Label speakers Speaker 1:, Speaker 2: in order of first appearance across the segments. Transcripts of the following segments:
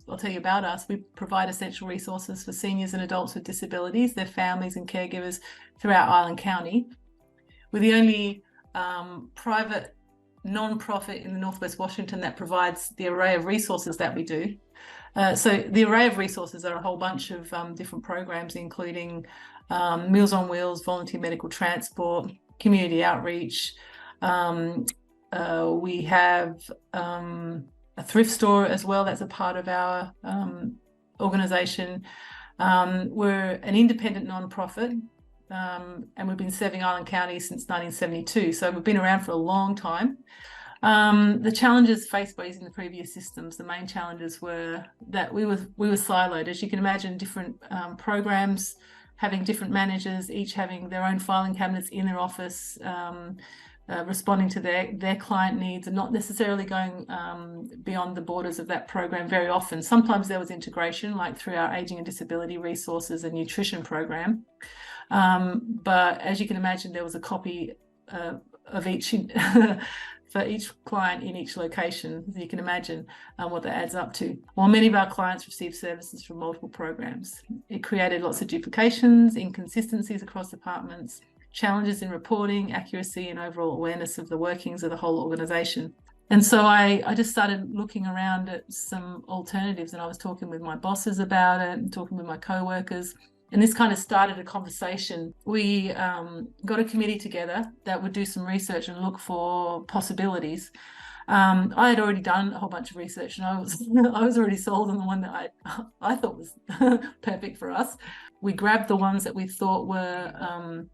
Speaker 1: I'll tell you about us. We provide essential resources for seniors and adults with disabilities, their families and caregivers throughout Island County. We're the only private non-profit in the Northwest Washington that provides the array of resources that we do. So the array of resources are a whole bunch of different programs, including Meals on Wheels, volunteer medical transport, community outreach. We have a thrift store as well. That's a part of our organisation. We're an independent non-profit, and we've been serving Island County since 1972. So we've been around for a long time. The challenges faced by using the previous systems, the main challenges were that we were siloed. As you can imagine, different programs having different managers, each having their own filing cabinets in their office, responding to their client needs, and not necessarily going beyond the borders of that program very often. Sometimes there was integration, like through our aging and disability resources and nutrition program. But as you can imagine, there was a copy of each for each client in each location. You can imagine what that adds up to. While many of our clients receive services from multiple programs, it created lots of duplications, inconsistencies across departments, challenges in reporting, accuracy, and overall awareness of the workings of the whole organisation. And so I just started looking around at some alternatives, and I was talking with my bosses about it and talking with my co-workers. And this kind of started a conversation. We got a committee together that would do some research and look for possibilities. I had already done a whole bunch of research, and I was already sold on the one that I thought was perfect for us. We grabbed the ones that we thought were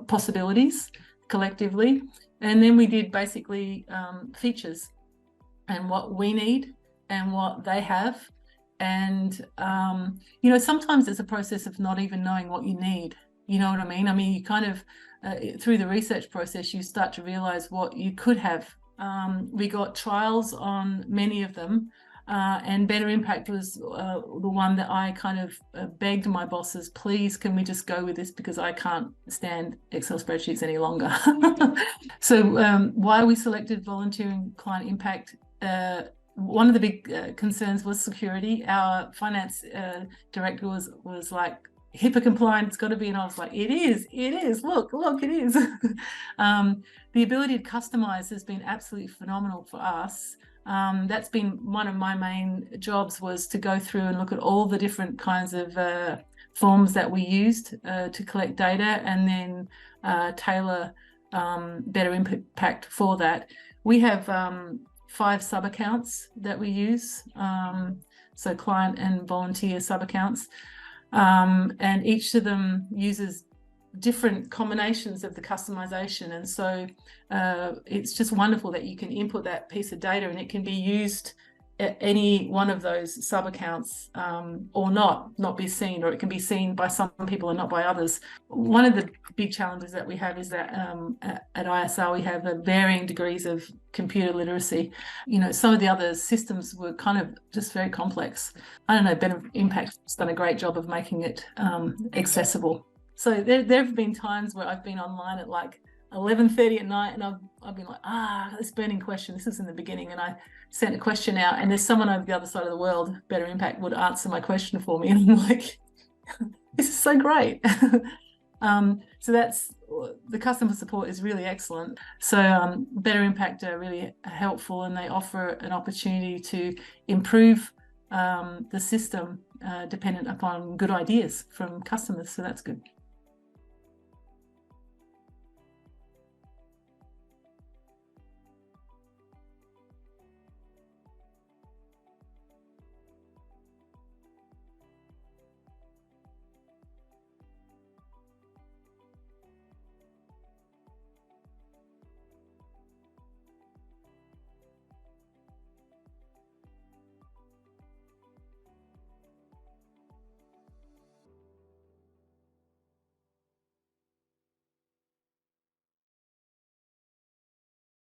Speaker 1: possibilities collectively, and then we did basically features and what we need and what they have. And sometimes it's a process of not even knowing what you need. You know what I mean? I mean, you kind of through the research process, you start to realize what you could have. We got trials on many of them, and Better Impact was the one that I kind of begged my bosses, please, can we just go with this, because I can't stand Excel spreadsheets any longer. So why we selected volunteering client impact, one of the big concerns was security. Our finance director was like, HIPAA compliant, it's got to be. And I was like, it is, look, it is. The ability to customize has been absolutely phenomenal for us. That's been one of my main jobs, was to go through and look at all the different kinds of forms that we used to collect data, and then tailor Better Impact for that. We have 5 sub-accounts that we use, so client and volunteer sub-accounts, and each of them uses different combinations of the customization. And so it's just wonderful that you can input that piece of data and it can be used at any one of those sub-accounts, or not be seen, or it can be seen by some people and not by others. One of the big challenges that we have is that at ISR we have varying degrees of computer literacy. Some of the other systems were kind of just very complex. I don't know, Better Impact has done a great job of making it accessible. So there have been times where I've been online at like 11:30 at night, and I've been like, this burning question. This is in the beginning, and I sent a question out, and there's someone over the other side of the world, Better Impact, would answer my question for me, and I'm like, this is so great. So that's, the customer support is really excellent. So Better Impact are really helpful, and they offer an opportunity to improve the system dependent upon good ideas from customers. So that's good.